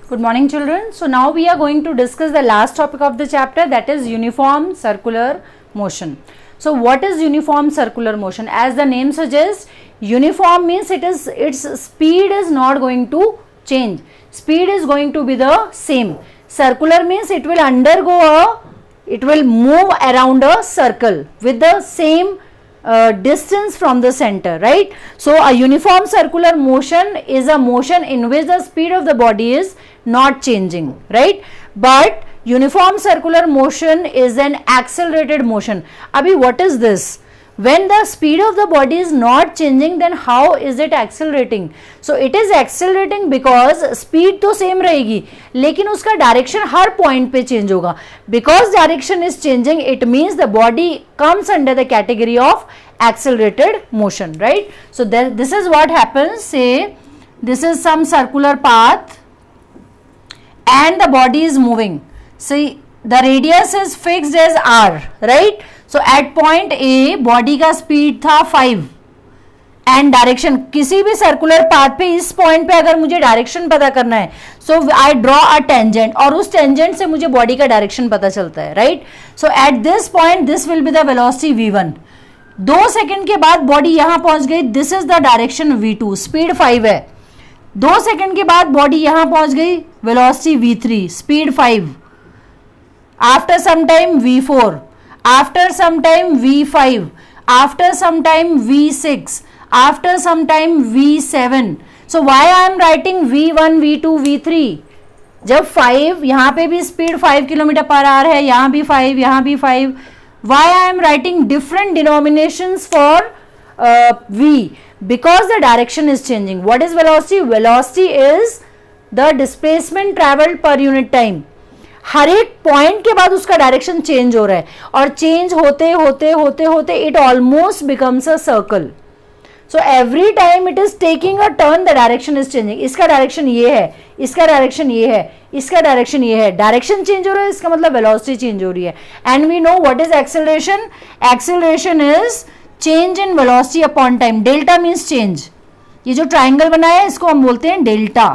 Good morning, children. So now we are going to discuss the last topic of the chapter, that is uniform circular motion. So what is uniform circular motion? As the name suggests, uniform means its speed is not going to change. Speed is going to be the same. Circular means it will move around a circle with the same distance from the center, right? So a uniform circular motion is a motion in which the speed of the body is not changing, right? But uniform circular motion is an accelerated motion. Abhi, what is this? When the speed of the body is not changing, then how is it accelerating? So it is accelerating because speed तो same रहेगी, लेकिन उसका direction हर point पे change होगा. Because direction is changing, it means the body comes under the category of accelerated motion, right? So this is what happens. Say this is some circular path and the body is moving. See, the radius is fixed as r, right? So at point A body का speed था 5 and direction, किसी भी circular path पे इस point पे अगर मुझे direction पता करना है, so I draw a tangent और उस tangent से मुझे body का direction पता चलता है, right? So at this point this will be the velocity v1. 2 second के बाद बॉडी यहां पहुंच गई, this is the direction v2, speed 5 है. 2 सेकेंड के बाद बॉडी यहां पहुंच गई, velocity v3, speed 5. After some time v4, after some time v5, after some time v6, after some time v7. So why I am writing v1 v2 v3? जब 5 यहां पे भी स्पीड 5 किलोमीटर पर आवर है, यहां भी 5, यहां भी 5. Why I am writing different denominations for v? Because the direction is changing. What is velocity? Velocity is the displacement traveled per unit time. हर एक पॉइंट के बाद उसका डायरेक्शन चेंज हो रहा है और चेंज होते होते होते होते it almost becomes a circle. So every time it is taking a turn, the direction is changing. इसका डायरेक्शन ये है, इसका डायरेक्शन ये है, इसका डायरेक्शन ये है. डायरेक्शन चेंज हो रहा है, इसका मतलब वेलोसिटी चेंज हो रही है. And we know what is acceleration. Acceleration is change in velocity upon time. Delta means change. ये जो ट्राइंगल बनाया है इसको हम बोलते हैं delta.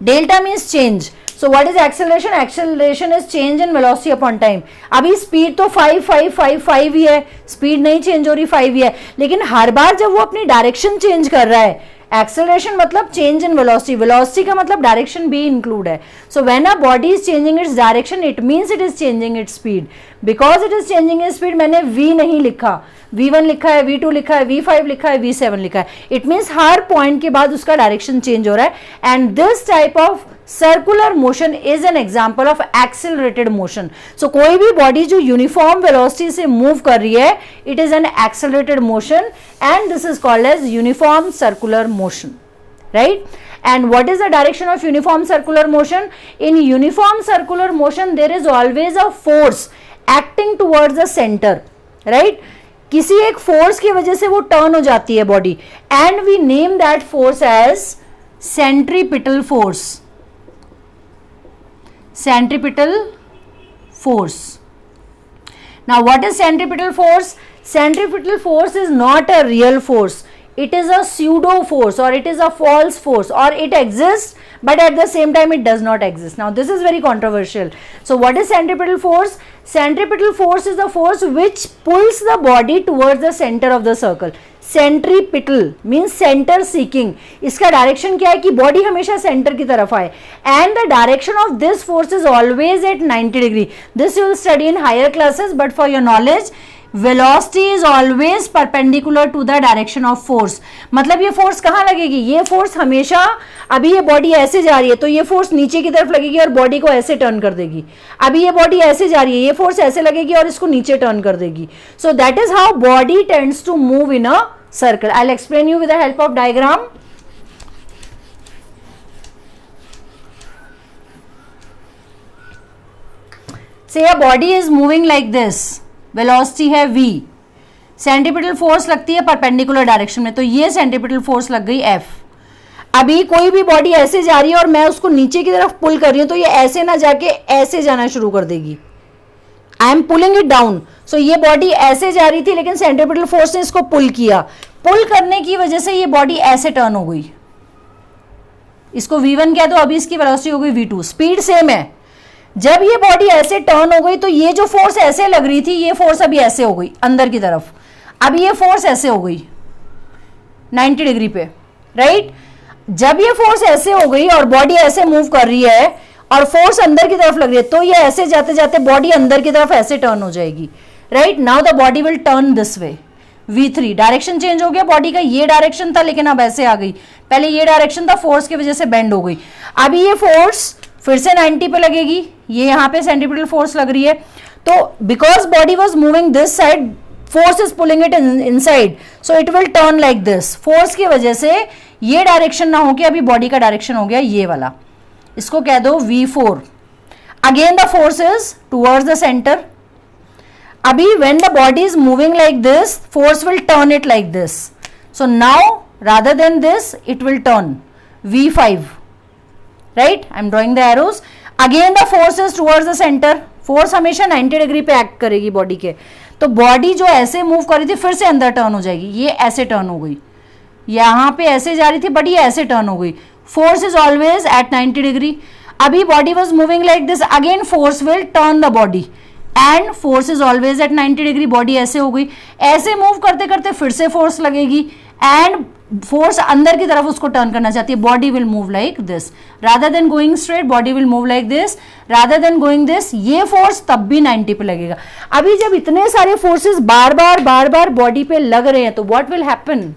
Delta means change. So what is acceleration? Acceleration is change in velocity upon time. अभी speed तो 5 5 5 5 ही है, स्पीड नहीं चेंज हो रही, 5 ही है, लेकिन हर बार जब वो अपनी डायरेक्शन चेंज कर रहा है, एक्सेलरेशन मतलब चेंज इन वेलोसिटी, वेलोसिटी का मतलब डायरेक्शन भी इंक्लूड है. So when a body is changing its direction, it means it is changing its speed. Because it is changing its speed, मैंने v नहीं लिखा, v1 लिखा है, v2 लिखा है, v5 लिखा है, v7 लिखा है. इट मींस हर पॉइंट के बाद उसका डायरेक्शन चेंज हो रहा है. And this type of circular motion is an example of accelerated motion. So कोई भी बॉडी जो यूनिफॉर्म वेलोसिटी से मूव कर रही है, it is an accelerated motion and this is called as uniform circular motion, right? And what is the direction of uniform circular motion? In uniform circular motion there is always a force acting towards the center, right? किसी एक force की वजह से वो turn हो जाती है body, and we name that force as centripetal force. Centripetal force. Now what is centripetal force? Centripetal force is not a real force. It is a pseudo force or it is a false force, or it exists but at the same time it does not exist. Now this is very controversial. So what is centripetal force? Centripetal force is the force which pulls the body towards the center of the circle. Centripetal means centre seeking. इसका direction क्या है कि body हमेशा centre की तरफ आए, and the direction of this force is always at 90 degree. This you will study in higher classes, but for your knowledge velocity is always perpendicular to the direction of force. मतलब ये force कहाँ लगेगी? ये force हमेशा, अभी ये body ऐसे जा रही है तो ये फोर्स नीचे की तरफ लगेगी और बॉडी को ऐसे टर्न कर देगी. अभी ये बॉडी ऐसे जा रही है, ये फोर्स ऐसे लगेगी और इसको नीचे टर्न कर देगी. So that is how body tends to move in a circle. I'll explain you with the help of diagram. Say a body is moving like this, velocity है v, centripetal force लगती है perpendicular direction में, तो ये centripetal force लग गई f. अभी कोई भी बॉडी ऐसे जा रही है और मैं उसको नीचे की तरफ पुल कर रही हूं, तो ये ऐसे ना जाके ऐसे जाना शुरू कर देगी. I am pulling it down. So ये बॉडी ऐसे जा रही थी, लेकिन सेंट्रीपिटल फोर्स ने इसको पुल किया. पुल करने की वजह से ये बॉडी ऐसे टर्न हो गई. अब ये बॉडी ऐसे जा रही है, तो ये ऐसे ना जाके ऐसे जाना शुरू कर देगी. I am pulling it down. So ये बॉडी ऐसे जा रही थी, लेकिन सेंट्रीपिटल फोर्स ने इसको पुल किया. पुल करने की वजह से ये बॉडी ऐसे टर्न हो गई. इसको v1 कह दो, अभी इसकी वेलोसिटी हो गई v2, स्पीड सेम है। जब ये बॉडी ऐसे टर्न हो गई तो ये जो फोर्स ऐसे लग रही थी, ये फोर्स अभी ऐसे हो गई अंदर की तरफ, अब ये फोर्स ऐसे हो गई 90 डिग्री पे, राइट। जब ये फोर्स ऐसे हो गई और बॉडी ऐसे मूव कर रही है और फोर्स अंदर की तरफ लग रही है, तो ये ऐसे जाते जाते बॉडी अंदर की तरफ ऐसे टर्न हो जाएगी, right. Now the body will turn this way, v3, direction change हो गया बॉडी का, ये डायरेक्शन था लेकिन अब ऐसे आ गई, पहले ये डायरेक्शन था, फोर्स की वजह से बेंड हो गई। अभी ये फोर्स फिर से 90 पे लगेगी, ये यहाँ पे सेंट्रीपिटल फोर्स लग रही है, तो because body was moving this side, force is pulling it inside, so it will turn like this. Force की वजह से ये डायरेक्शन ना होके अभी बॉडी का डायरेक्शन हो गया ये वाला, इसको कह दो v4। Again the force is towards the centre. अभी when the body is moving like this, force will turn it like this. So now rather than this, it will turn v5, right? I am drawing the arrows. Again the force is towards the center. Force हमेशा 90 degree पे act करेगी body के, तो body जो ऐसे move कर रही थी फिर से अंदर टर्न हो जाएगी, ये ऐसे टर्न हो गई, यहाँ पे ऐसे जा रही थी बट ये ऐसे टर्न हो गई। Force is always at 90 degree. अभी body was moving like this, again force will turn the body and force is always at 90 degree, body ऐसे हो गई, ऐसे मूव करते करते फिर से फोर्स लगेगी एंड फोर्स अंदर की तरफ उसको टर्न करना चाहती है, body will move like this, rather than going straight body will move like this, rather than going this, ये फोर्स तब भी 90 पे लगेगा। अभी जब इतने सारे फोर्सेस बार बार बॉडी पे लग रहे हैं तो what will happen,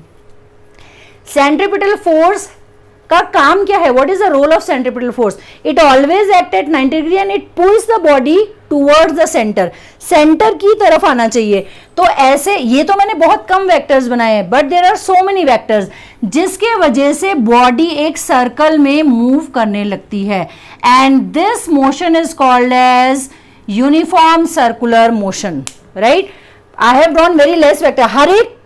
centripetal force का काम क्या है, what is the role of centripetal force, it always act at 90 degree and it pulls the body towards the centre, centre की तरफ आना चाहिए। तो ऐसे, ये तो मैंने बहुत कम वेक्टर्स बनाए हैं but there are so many vectors, जिसके वजह से बॉडी एक सर्कल में मूव करने लगती है and this motion is called as uniform circular motion, right. I have drawn very less vector, हर एक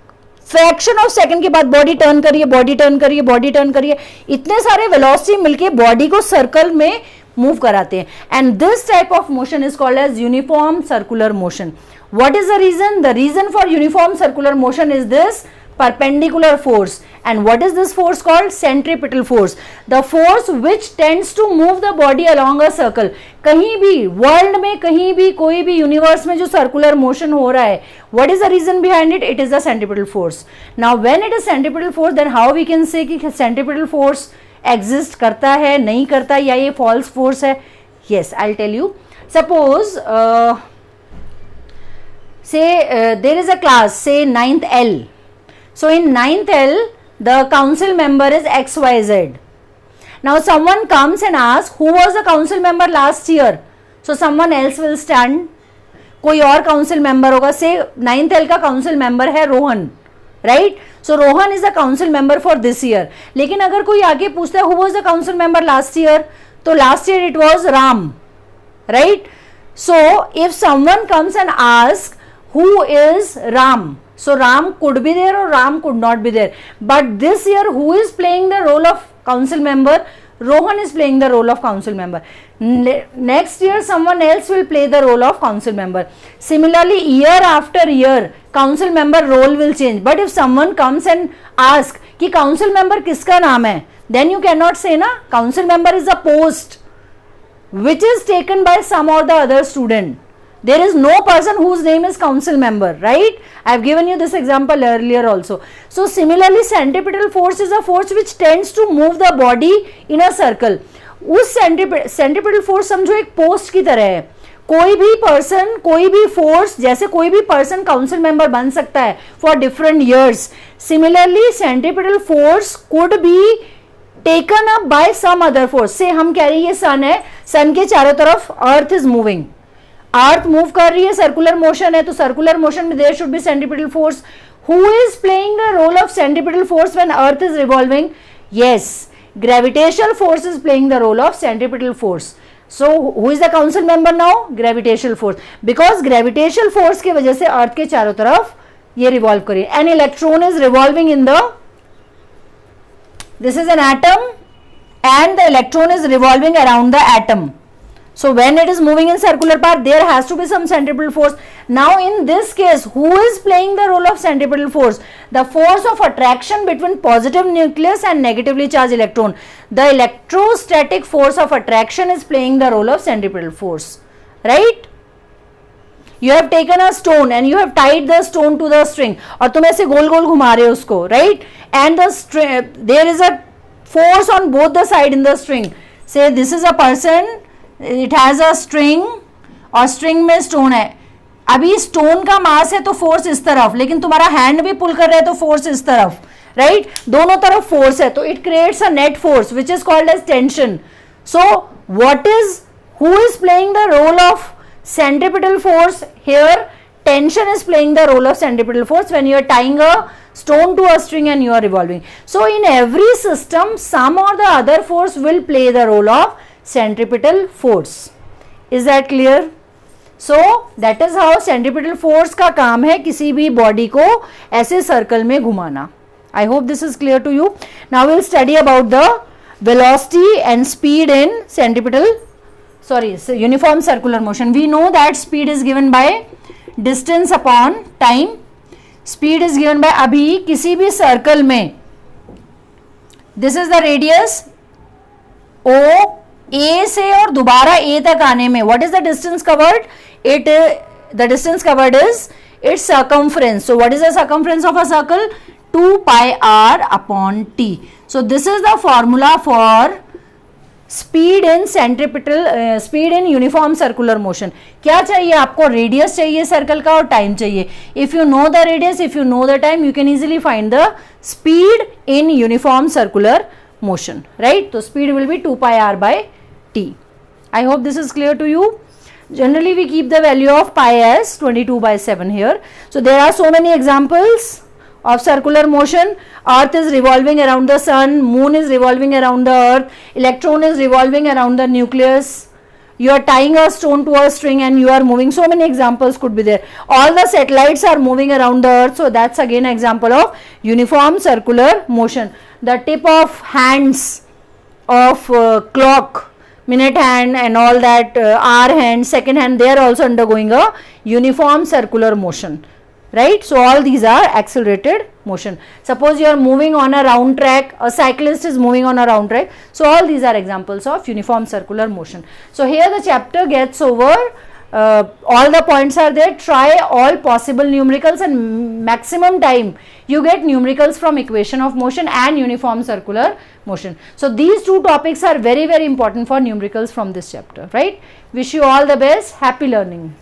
फ्रैक्शन ऑफ सेकंड के बाद बॉडी टर्न करिए, बॉडी टर्न करिए, बॉडी टर्न करिए, इतने सारे वेलोसिटी मिलके बॉडी को सर्कल में मूव कराते हैं and this type of motion is called as uniform circular motion. What is the reason, the reason for uniform circular motion is this perpendicular force, and what is this force called, centripetal force, the force which tends to move the body along a circle। कहीं भी world में, कहीं भी, कोई भी universe में जो circular motion हो रहा है, what is the reason behind it, it is the centripetal force। now when it is centripetal force, then how we can say कि centripetal force exist करता है, नहीं करता, या ये false force है। yes, I'll tell you, suppose say there is a class, say 9th L, so in 9th L the council member is XYZ. now someone comes and asks who was the council member last year, so someone else will stand, कोई और council member होगा, say 9th L का council member है Rohan, right, so Rohan is the council member for this year। लेकिन अगर कोई आगे पूछता है who was the council member last year, तो last year it was Ram, right। so if someone comes and asks who is Ram, so Ram could be there or Ram could not be there, but this year who is playing the role of council member, Rohan is playing the role of council member, next year someone else will play the role of council member, similarly year after year council member role will change। but if someone comes and ask कि council member किसका नाम है, then you cannot say ना, council member is a post which is taken by some or the other student, there is no person whose name is council member, right। I have given you this example earlier also। so similarly centripetal force is a force which tends to move the body in a circle। उस centripetal force समझो एक post की तरह है, कोई भी person, कोई भी फोर्स, जैसे कोई भी पर्सन काउंसिल मेंबर बन सकता है for different years, similarly centripetal force could be taken up by some other force. से हम कह रहे हैं ये सन है, सन के चारों तरफ earth is moving, earth move कर रही है, सर्कुलर मोशन है, तो सर्कुलर मोशन में there should be centripetal force. Who is playing the role of centripetal force when earth is revolving, yes, gravitational force is playing the role of centripetal force. So who is the council member now, gravitational force, because gravitational force की वजह से अर्थ के चारों तरफ ये revolve करिए। An electron is revolving in the, this is an atom and the electron is revolving around the atom, So when it is moving in circular path, there has to be some centripetal force. Now in this case, who is playing the role of centripetal force? The force of attraction between positive nucleus and negatively charged electron. The electrostatic force of attraction is playing the role of centripetal force, right? You have taken a stone and you have tied the stone to the string, और तुम ऐसे गोल गोल घुमा रहे हो उसको, right? And there is a force on both the side in the string. Say this is a person, it has a string और string में stone है. अभी stone का mass है तो force इस तरफ, लेकिन तुम्हारा hand भी pull कर रहा है तो force इस तरफ, right? दोनों तरफ force है तो it creates a net force which is called as tension. So who is playing the role of centripetal force here? Tension is playing the role of centripetal force when you are tying a stone to a string and you are revolving. So in every system, some or the other force will play the role of centripetal force. Is that clear? So that is how centripetal force का काम है किसी भी body को ऐसे circle में घुमाना. I hope this is clear to you. Now we will study about the velocity and speed in uniform circular motion. We know that speed is given by distance upon time. Speed is given by अभी किसी भी circle में, this is the radius O, A से और दोबारा A तक आने में, what is the distance covered? The distance covered is its circumference. So what is the circumference of a circle? 2 pi r upon t. So this is the formula for speed in uniform circular motion. क्या चाहिए आपको? Radius चाहिए circle का और time चाहिए. If you know the radius, if you know the time, you can easily find the speed in uniform circular motion, right? So speed will be 2 pi r by t. I hope this is clear to you. Generally we keep the value of pi as 22/7 here. So there are so many examples of circular motion. Earth is revolving around the sun, moon is revolving around the earth, electron is revolving around the nucleus. You are tying a stone to a string and you are moving. So many examples could be there. All the satellites are moving around the earth. So that's again an example of uniform circular motion. The tip of hands of clock, minute hand and all that, hour hand, second hand, they are also undergoing a uniform circular motion, right? So all these are accelerated motion. Suppose you are moving on a round track, a cyclist is moving on a round track. So all these are examples of uniform circular motion. So here the chapter gets over. All the points are there. Try all possible numericals and maximum time you get numericals from equation of motion and uniform circular motion. So these two topics are very important for numericals from this chapter, right? Wish you all the best. Happy learning.